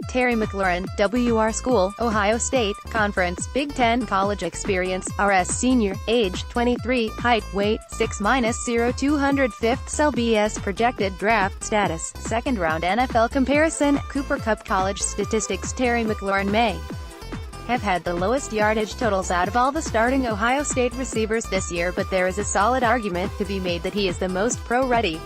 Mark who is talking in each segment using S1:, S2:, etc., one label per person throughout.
S1: Terry McLaurin, WRSchool, Ohio State, Conference, Big Ten, College experience, RS senior, age, 23, height, weight, 6'0", 205th LBS projected draft status, second round NFL comparison, Cooper Kupp college statistics. Terry McLaurin may have had the lowest yardage totals out of all the starting Ohio State receivers this year, but there is a solid argument to be made that he is the most pro-ready.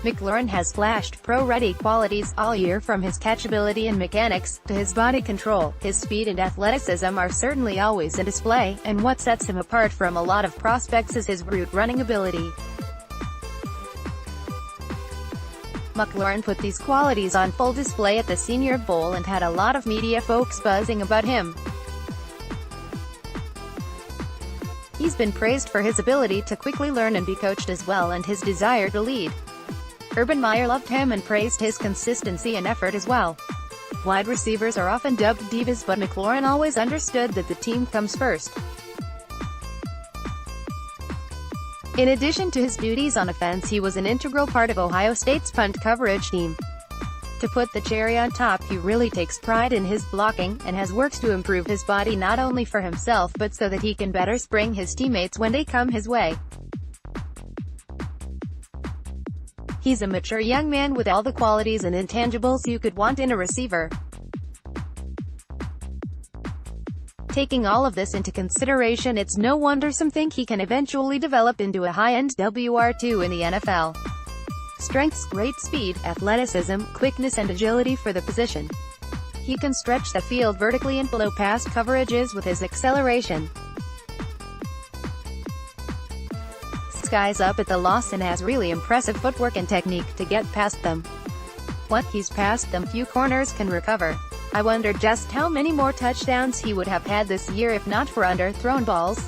S1: McLaurin has flashed pro-ready qualities all year, from his catchability and mechanics, to his body control. His speed and athleticism are certainly always on display, and what sets him apart from a lot of prospects is his route running ability. McLaurin put these qualities on full display at the Senior Bowl and had a lot of media folks buzzing about him. He's been praised for his ability to quickly learn and be coached as well, and his desire to lead. Urban Meyer loved him and praised his consistency and effort as well. Wide receivers are often dubbed divas, but McLaurin always understood that the team comes first. In addition to his duties on offense, he was an integral part of Ohio State's punt coverage team. To put the cherry on top, he really takes pride in his blocking, and has worked to improve his body not only for himself but so that he can better spring his teammates when they come his way. He's a mature young man with all the qualities and intangibles you could want in a receiver. Taking all of this into consideration, it's no wonder some think he can eventually develop into a high-end WR2 in the NFL. Strengths: great speed, athleticism, quickness and agility for the position. He can stretch the field vertically and blow past coverages with his acceleration. Skies up at the loss and has really impressive footwork and technique to get past them. Once he's past them, few corners can recover. I wonder just how many more touchdowns he would have had this year if not for underthrown balls.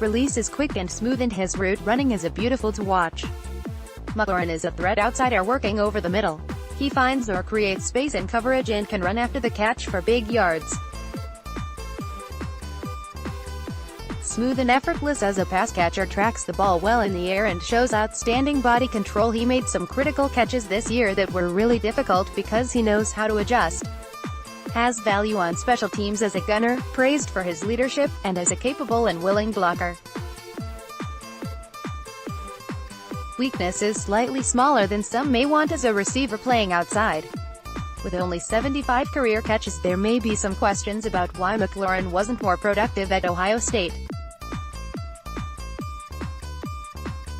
S1: Release is quick and smooth, and his route running is beautiful to watch. McLaurin is a threat outsider working over the middle. He finds or creates space in coverage and can run after the catch for big yards. Smooth and effortless as a pass catcher, tracks the ball well in the air and shows outstanding body control. He made some critical catches this year that were really difficult because he knows how to adjust. Has value on special teams as a gunner, praised for his leadership, and as a capable and willing blocker. Weakness is slightly smaller than some may want as a receiver playing outside. With only 75 career catches, there may be some questions about why McLaurin wasn't more productive at Ohio State.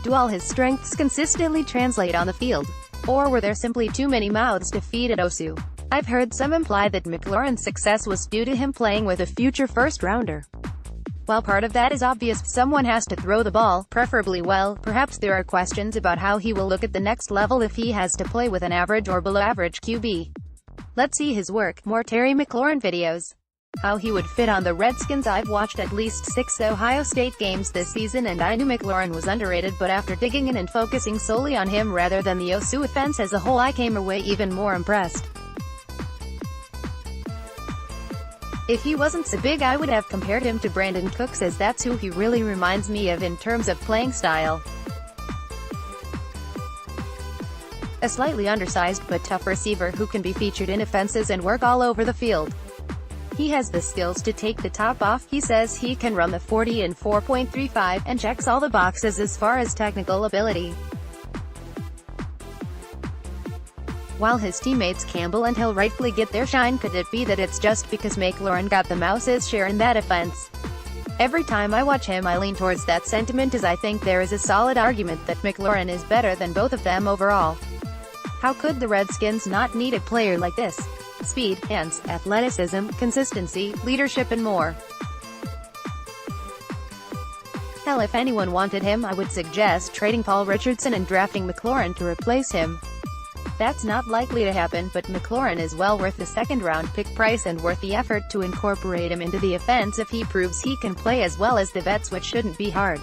S1: Do all his strengths consistently translate on the field? Or were there simply too many mouths to feed at OSU? I've heard some imply that McLaurin's success was due to him playing with a future first-rounder. While part of that is obvious, someone has to throw the ball, preferably well. Perhaps there are questions about how he will look at the next level if he has to play with an average or below-average QB. Let's see his work. More Terry McLaurin videos. How he would fit on the Redskins. I've watched at least 6 Ohio State games this season, and I knew McLaurin was underrated, but after digging in and focusing solely on him rather than the OSU offense as a whole, I came away even more impressed. If he wasn't so big, I would have compared him to Brandon Cooks, as that's who he really reminds me of in terms of playing style. A slightly undersized but tough receiver who can be featured in offenses and work all over the field. He has the skills to take the top off. He says he can run the 40 in 4.35, and checks all the boxes as far as technical ability. While his teammates Campbell and Hill rightfully get their shine, could it be that it's just because McLaurin got the mouse's share in that offense? Every time I watch him, I lean towards that sentiment, as I think there is a solid argument that McLaurin is better than both of them overall. How could the Redskins not need a player like this? Speed, hands, athleticism, consistency, leadership and more. Hell, if anyone wanted him, I would suggest trading Paul Richardson and drafting McLaurin to replace him. That's not likely to happen, but McLaurin is well worth the second-round pick price and worth the effort to incorporate him into the offense if he proves he can play as well as the vets, which shouldn't be hard.